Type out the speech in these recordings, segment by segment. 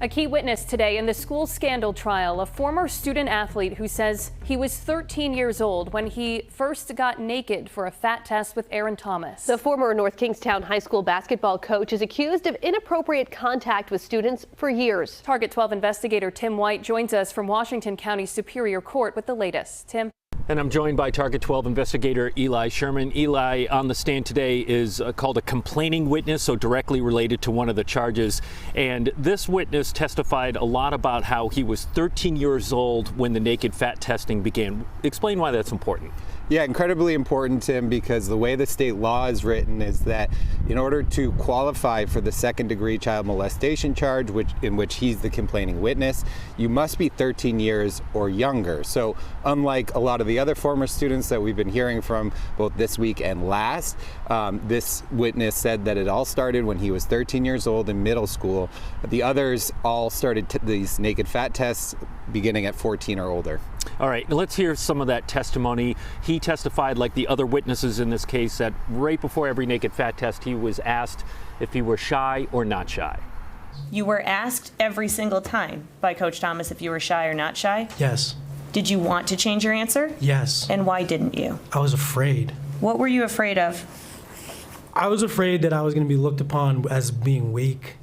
A key witness today in the school scandal trial, a former student athlete who says he was 13 years old when he first got naked for a fat test with Aaron Thomas. The former North Kingstown High School basketball coach is accused of inappropriate contact with students for years. Target 12 investigator Tim White joins us from Washington County Superior Court with the latest. Tim. And I'm joined by Target 12 investigator Eli Sherman. Eli, on the stand today, is called a complaining witness, so directly related to one of the charges. And this witness testified a lot about how he was 13 years old when the naked fat testing began. Explain why that's important. Yeah, incredibly important, Tim, because the way the state law is written is that in order to qualify for the second-degree child molestation charge, in which he's the complaining witness, you must be 13 years or younger. So unlike a lot of the other former students that we've been hearing from both this week and last, this witness said that it all started when he was 13 years old in middle school. The others all started these naked fat tests beginning at 14 or older. All right, let's hear some of that testimony. He testified, like the other witnesses in this case, that right before every naked fat test, he was asked if he were shy or not shy. You were asked every single time by Coach Thomas if you were shy or not shy? Yes. Did you want to change your answer? Yes. And why didn't you? I was afraid. What were you afraid of? I was afraid that I was going to be looked upon as being weak.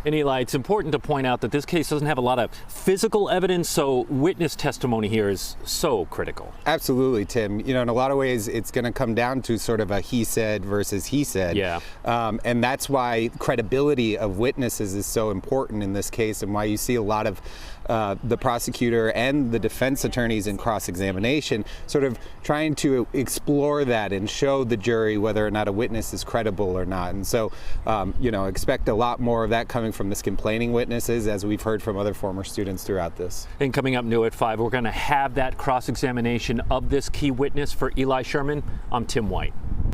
And Eli, it's important to point out that this case doesn't have a lot of physical evidence, so witness testimony here is so critical. Absolutely, Tim. You know, in a lot of ways, it's going to come down to sort of a he said versus he said. Yeah. And that's why credibility of witnesses is so important in this case, and why you see a lot of the prosecutor and the defense attorneys in cross-examination sort of trying to explore that and show the jury whether or not a witness is credible or not. And so, you know, expect a lot more of that coming from this complaining witnesses, as we've heard from other former students throughout this. And coming up new at 5, we're going to have that cross-examination of this key witness. For Eli Sherman, I'm Tim White.